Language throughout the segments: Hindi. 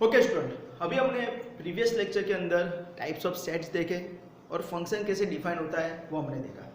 ओके स्टूडेंट, अभी हमने प्रीवियस लेक्चर के अंदर टाइप्स ऑफ सेट्स देखे और फंक्शन कैसे डिफाइन होता है वो हमने देखा।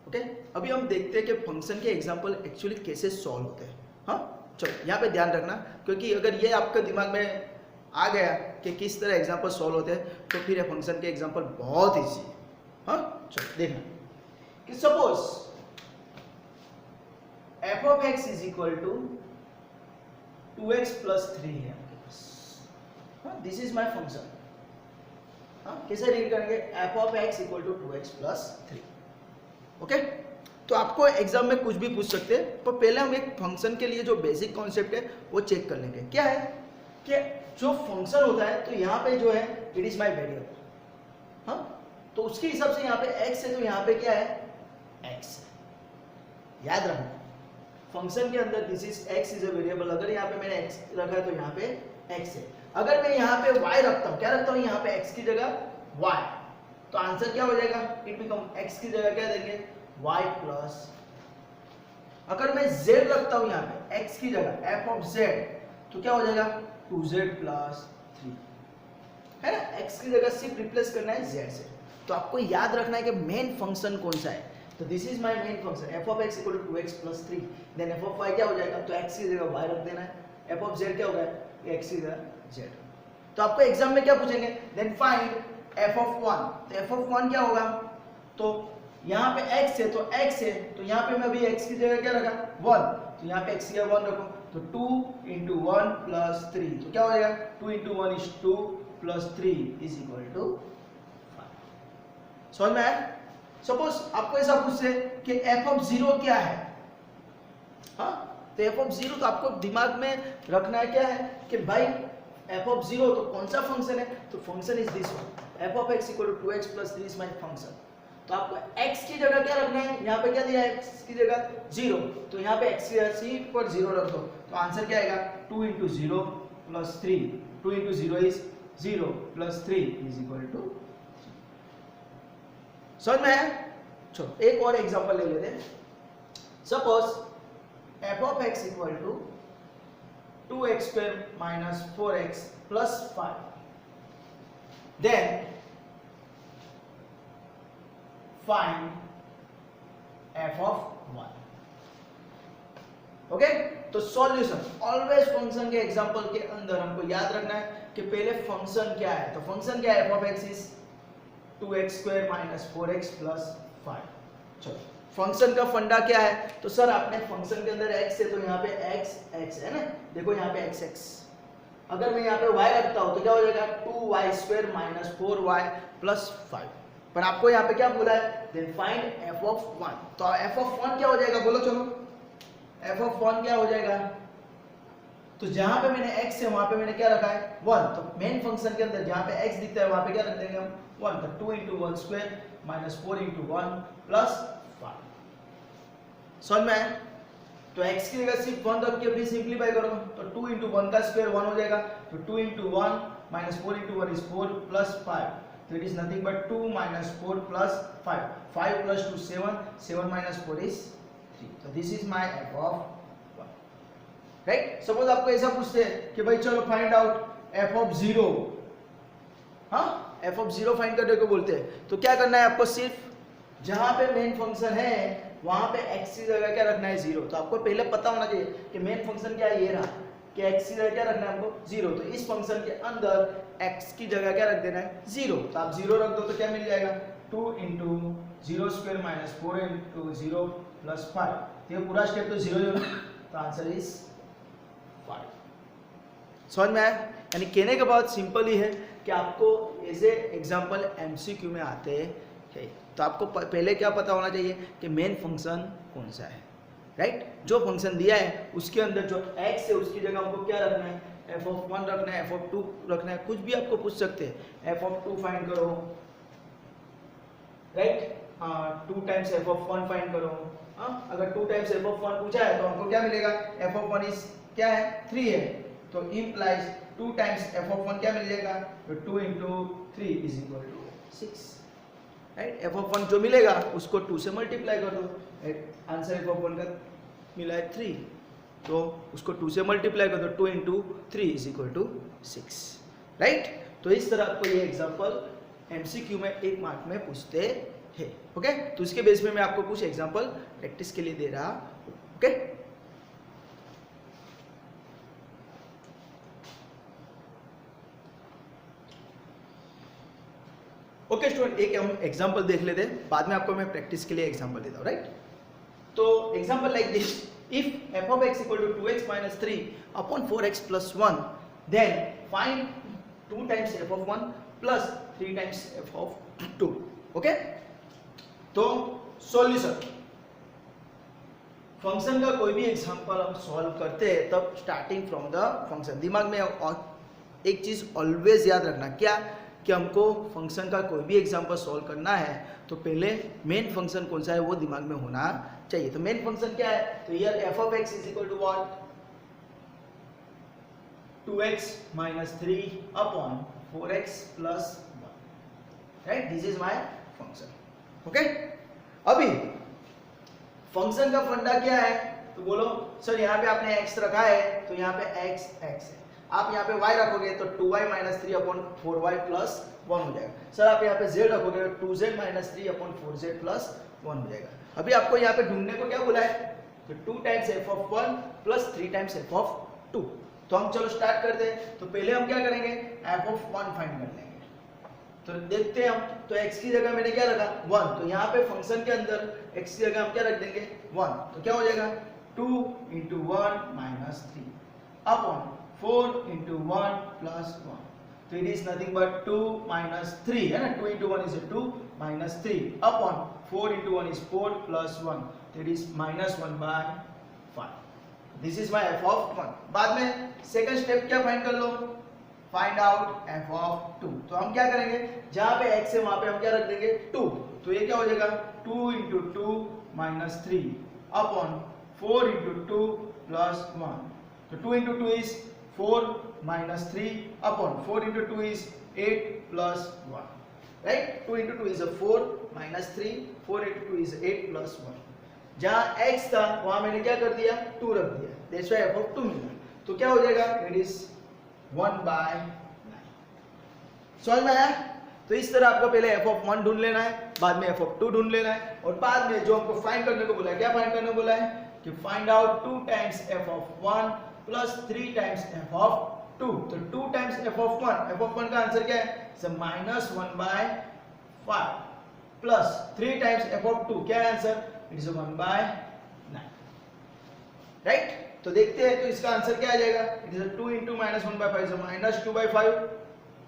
ओके, अभी हम देखते हैं कि फंक्शन के एग्जांपल एक्चुअली कैसे सॉल्व होते हैं। हाँ चलो, यहाँ पे ध्यान रखना, क्योंकि अगर ये आपके दिमाग में आ गया कि किस तरह एग्जांपल सॉल्व होते हैं तो फिर ये फंक्शन के एग्जांपल बहुत ईजी है। हाँ चलो देखना कि suppose F of X is equal to 2x plus 3 है आपके पास। This is my function. कैसे रीड करेंगे? F of X equal to 2x plus 3। Okay, तो आपको एग्जाम में कुछ भी पूछ सकते हैं, पर पहले हम एक फंक्शन के लिए जो बेसिक कॉन्सेप्ट है वो चेक कर लेंगे। क्या है कि जो फंक्शन होता है तो यहाँ पे जो है इट इज माय वेरिएबल। हाँ, तो उसके हिसाब से यहाँ पे x है तो यहाँ पे क्या है? x है। याद रखना फंक्शन के अंदर this is x is a variable. अगर यहाँ पे मैंने x रखा है तो यहाँ पे x है। अगर मैं यहाँ पे y रखता हूँ, क्या रखता हूँ यहाँ पे x की जगह y, तो आंसर क्या हो जाएगा? इट बिकम x की जगह क्या देंगे? y plus. अगर मैं z रखता हूँ यहाँ पे x की जगह f ऑफ z, तो क्या हो जाएगा? 2z प्लस 3 है ना। x की जगह सिर्फ रिप्लेस करना है z से। तो आपको याद रखना है कि मेन फंक्शन कौन सा है। तो this is my main function f of x equal to 2x plus 3। Then f of y क्या हो जाएगा? तो x की जगह y रख देना है। f ऑफ z क्या होगा? x की जगह z। तो आपको एग्जाम में क्या पूछेंगे? Then find f of 1। तो f ऑफ 1 क्या होगा? तो यहाँ पे x है तो x है, तो यहाँ पे मैं अभी x की जगह क्या रखा? 1, तो यहाँ पे x की जगह 1 रखो, तो 2 into 1 प्लस 3, तो क्या हो जाएगा? 2 into 1 is 2 plus 3 is equal to 5। समझ में आया? सपोज आपको ऐसा पूछे कि f ऑफ 0 क्या है। हाँ, तो f ऑफ 0 तो आपको दिमाग में रखना है क्या है कि भाई f ऑफ 0 तो कौन सा फंक्शन है? तो function is this one, f of x equal to 2x plus 3 is my function. तो आपको x की जगह क्या रखना है? यहाँ पे क्या दिया है? x की जगह 0, तो यहाँ पे x की जगह c पर 0 रख दो, तो आंसर क्या आएगा? 2 into 0 plus 3, 2 into 0 is 0 plus 3 is equal to. समझ में आया? चलो एक और एग्जांपल ले लेते हैं। Suppose f of x equal to 2x square minus 4x plus 5। Then find f of 1। Okay, तो सॉल्यूशन ऑलवेज फंक्शन के एग्जांपल के अंदर हमको याद रखना है कि पहले फंक्शन क्या है। तो फंक्शन क्या है? f of x is 2x square minus 4x plus 5। चलो, फंक्शन का फंडा क्या है? तो सर आपने फंक्शन के अंदर x है तो यहाँ पे x है ना, देखो यहाँ पे x। अगर मैं यहाँ पे y रखता हूँ तो क्या हो जाएगा? 2y square minus 4y plus 5। पर आपको यहाँ पे क्या बोला है? Then find f of 1। तो f ऑफ 1 क्या हो जाएगा? बोलो चलो, f ऑफ 1 क्या हो जाएगा? तो जहां पे मैंने x है वहां पे मैंने क्या रखा है? 1। तो मेन फंक्शन के अंदर जहां पे x दिखता है वहां पे क्या रख देंगे हम? 1। तो 2 into 1 square minus 4 into 1 plus 5। समझ में आया? तो x की जगह सिर्फ 1 रख के भी सिंपलीफाई करो, तो 2 into 1 का स्क्वायर 1 हो जाएगा, तो 2 into 1 minus 4 into 1 is 4 plus 5, तो it is nothing but 2 minus 4 plus 5, 5 plus 2 7, 7 minus 4 is 3। तो this is my f of 1, right. Suppose आपको ऐसा पूछते हैं कि भाई चलो फाइंड आउट f ऑफ 0। हाँ, f ऑफ 0 फाइंड करने को बोलते हैं, तो क्या करना है आपको? सिर्फ जहां पे मेन फंक्शन है वहां पे x की जगह क्या रखना है? 0। तो आपको पहले पता होना चाहिए कि मेन फंक्शन क्या है, ये रहा कि x की जगह क्या रखना है हमको? 0। तो इस फंक्शन के अंदर x की जगह क्या रख देना है? 0। तो आप 0 रख दो तो क्या मिल जाएगा? 2 into 0 square minus 4 into 0 plus 5। ये पूरा स्टेप तो 0 0, तो आंसर इज 5। समझ में आया? यानी कहने के बाद सिंपल ही है कि आपको ऐसे एग्जाम्पल MCQ में आते हैं, तो आपको पहले क्या पता होना चाहिए कि मेन फंक्शन कौन सा है, राइट। जो फंक्शन दिया है उसके अंदर जो x है उसकी जगह हमको क्या रखना है? f ऑफ 1 रखना है, f ऑफ 2 रखना है, कुछ भी आपको पूछ सकते हैं। f ऑफ 2 फाइंड करो, right. 2 times f of 1 find करो। अगर 2 टाइम्स f ऑफ 1 पूछा है तो हमको क्या मिलेगा? f ऑफ 1 इज क्या है? 3 है, तो इम्प्लाइज 2 टाइम्स f ऑफ 1 क्या मिल जाएगा? तो 2 into 3 is equal to 6, right. f of 1 जो मिलेगा उसको 2 से मल्टीप्लाई कर दो, आंसर f ऑफ 1 का मिला है 3। तो उसको 2 से मल्टीप्लाई कर दो, 2 into 3 is equal to 6, right. तो इस तरह आपको ये एग्जाम्पल एमसीक्यू में 1 मार्क में पूछते हैं, ओके। तो इसके बेस में मैं आपको कुछ एग्जाम्पल प्रैक्टिस के लिए दे रहा हूँ, ओके। ओके स्टूडेंट, एक हम एग्जाम्पल देख लेते हैं, बाद में आपको मैं प्रैक्टिस के लिए एग्जाम्पल देता हूँ, राइट। तो example like this, if F of X equal to 2x minus 3 upon 4x plus 1, then find 2 times F of 1 plus 3 times F of 2, okay. तो सॉल्यूशन, फंक्शन का कोई भी एग्जाम्पल हम सॉल्व करते हैं तब स्टार्टिंग फ्रॉम द फंक्शन, दिमाग में एक चीज ऑलवेज याद रखना, क्या कि हमको फंक्शन का कोई भी एग्जाम्पल सॉल्व करना है तो पहले मेन फंक्शन कौन सा है वो दिमाग में होना चाहिए। तो मेन फंक्शन क्या है, तो here F of X is equal to what, 2x minus 3 upon 4x plus 1, right? This is my function, okay? अभी फंक्शन का फंडा क्या है, तो बोलो सर यहाँ पे आपने x रखा है तो यहाँ पे x है, आप यहाँ पे y रखोगे तो 2y minus 3 upon 4y plus 1 हो जाएगा। सर आप यहाँ पे z रखोगे तो 2z minus 3 upon 4z plus 1 हो जाएगा। अभी आपको यहाँ पे ढूंढने को क्या बोला है, तो 2 times f of 1 plus 3 times f of 2। तो हम चलो स्टार्ट करते हैं। तो पहले हम क्या करेंगे, f of 1 फाइंड कर लेंगे। तो देखते हैं हम, तो x की जगह मैंने क्या रखा 1, तो यहाँ पे फंक्शन के अंदर x की जगह हम क्या रख देंगे 1, तो क्या हो जाएगा 2 into 1 minus 3 upon 4 into 1 plus 1, तो it is nothing but 2 minus 3 है ना, 2 into 1 is 2 minus 3 upon 4 into 1 is 4 plus 1, तो it is minus 1 by 5। This is my F of 1। बाद में सेकंड स्टेप क्या फाइंड कर लो, फाइंड आउट एफ ऑफ 2। तो हम क्या करेंगे, जहां पे x है वहां पे हम क्या रख देंगे 2, तो ये क्या हो जाएगा 2 into 2 minus 3 upon 4 into 2 plus 1, तो 2 into 2 is 4 minus 3 upon 4 into 2 is 8 plus 1, right? 2 into 2 is a 4 minus 3, 4 into 2 is 8 plus 1। जहां x था वहां मैंने क्या कर दिया 2 रख दिया, दैट्स व्हाई f of 2 मिला। तो क्या हो जाएगा, इट इज 1 by 9। समझ में आया? तो इस तरह आपको पहले f of 1 ढूंढ लेना है, बाद में f of 2 ढूंढ लेना है, और बाद में जो हमको फाइंड करने को बोला है, क्या फाइंड करने को बोला है कि find out 2 times f of 1 plus 3 times f of 2। तो 2 टाइम्स f of 1 का आंसर क्या है, so minus 1 by 5 plus 3 times f of 2, क्या है answer, it is 1 by 9, right. तो देखते हैं, तो इसका आंसर क्या आ जाएगा, it is 2 into minus 1 by 5 so minus 2 by 5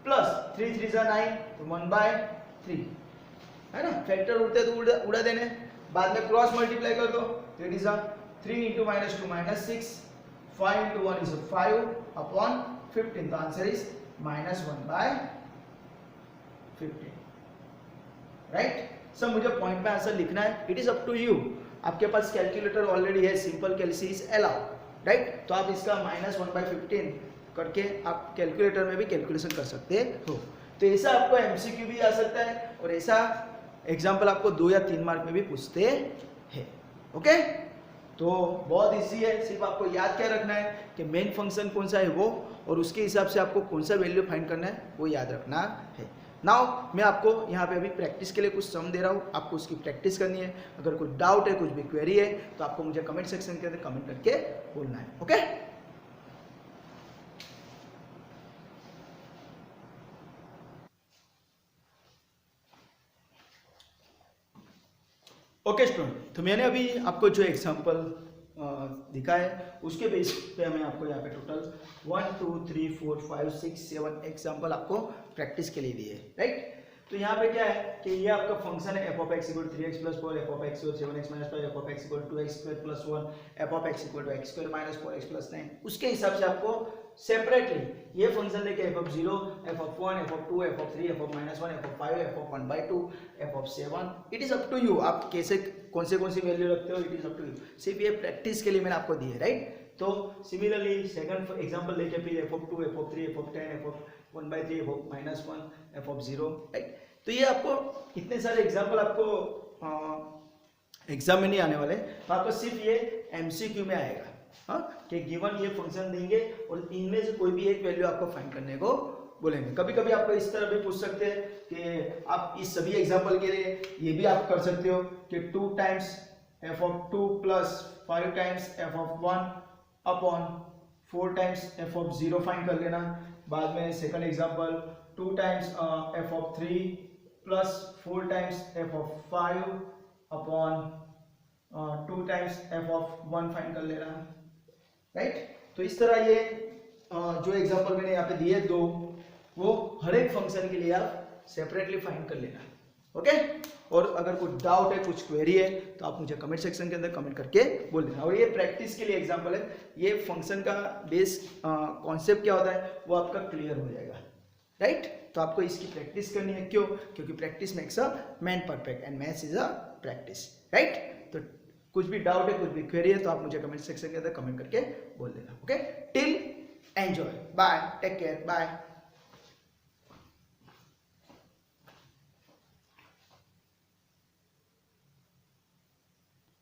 plus 3 3 जा 9, तो 1 by 3 है ना, फैक्टर उड़ते तो उड़ा देने, बाद में क्रॉस मल्टीप्लाई कर दो, तो it is 3 into minus 2 minus 6, 5 into 1 is 5 upon 15, तो answer is minus 1 by 15, right. Sir मुझे पॉइंट पे आंसर लिखना है, it is up to you. आपके पास कैलकुलेटर ऑलरेडी है, simple calci is allowed, right. तो आप इसका माइनस 1 by 15 करके आप कैलकुलेटर में भी कैलकुलेशन कर सकते हो। तो ऐसा आपको एमसीक्यू भी आ सकता है, और ऐसा एग्जाम्पल आपको 2 या 3 मार्क में भी पूछते हैं, ओके। तो बहुत इजी है, सिर्फ आपको याद क्या रखना है कि मेन फंक्शन कौन सा है वो, और उसके हिसाब से आपको कौन सा वैल्यू फाइंड करना है वो याद रखना है। नाउ मैं आपको यहाँ पे अभी प्रैक्टिस के लिए कुछ सम दे रहा हूँ, आपको उसकी प्रैक्टिस करनी है। अगर कोई डाउट है, कुछ भी क्वेरी है, तो आपको मुझे कमेंट सेक्शन के अंदर कमेंट करके बोलना है, ओके। ओके स्टूडेंट, तो मैंने अभी आपको जो एग्जांपल दिखा है उसके बेस पे मैं आपको यहाँ पे टोटल 1 2 3 4 5 6 7 एग्जांपल आपको प्रैक्टिस के लिए दिए, राइट। तो यहाँ पे क्या है कि ये आपका फंक्शन है f of x equal 3x plus 4, f of x equal 7x minus 5, f of x equal 2x square plus 1, f of x equal x square minus 4x plus 9। उसके हिसाब से आपको सेपरेटली ये फंक्शन लेके f of 0, f of 1, f of 2, f of 3, f of minus 1, f of 5, f of 1 by 2, f of 7, it is up to you. आप कैसे कौन सी वैल्यू रखते हो, it is up to you. सिर्फ ये प्रैक्टिस के लिए मैंने आपको दी है, राइट। तो सिमिलरली सेकंड एग्जांपल लेके फिर f of 2, f of 3, f of 10, f of 1 by 3, f of minus 1, f of 0, right. तो ये आपको इतने सारे एग्जाम्पल आपको एग्जाम में नहीं आने वाले, तो आपको सिर्फ ये एमसीक्यू में आएगा, हाँ। कि गिवन ये फंक्शन देंगे और इनमें से कोई भी एक वैल्यू आपको फाइंड करने को बोलेंगे। कभी कभी आपको इस तरह भी पूछ सकते हैं कि आप इस सभी एग्जांपल के लिए ये भी आप कर सकते हो कि 2 times f of 2 plus 5 times f of 1 upon 4 times f of 0 find कर लेना। बाद में second example 2 times f of 3 plus 4 times f of 5 upon 2 times f of 1 find कर लेना, राइट। तो इस तरह ये जो एग्जांपल मैंने यहाँ पे दिए दो, वो हर एक फंक्शन के लिए आप सेपरेटली फाइंड कर लेना, ओके। और अगर कुछ डाउट है, कुछ क्वेरी है, तो आप मुझे कमेंट सेक्शन के अंदर कमेंट करके बोल देना। और ये प्रैक्टिस के लिए एग्जांपल है, ये फंक्शन का बेस कॉन्सेप्ट क्या होता है वो आपका क्लियर हो जाएगा, राइट। तो आपको इसकी प्रैक्टिस करनी है, क्यों? क्योंकि practice makes a man perfect and maths is a practice, right. तो कुछ भी डाउट है, कुछ भी क्वेरी है, तो आप मुझे कमेंट सेक्शन के अंदर कमेंट करके बोल देना, okay. Till enjoy, bye, take care, bye.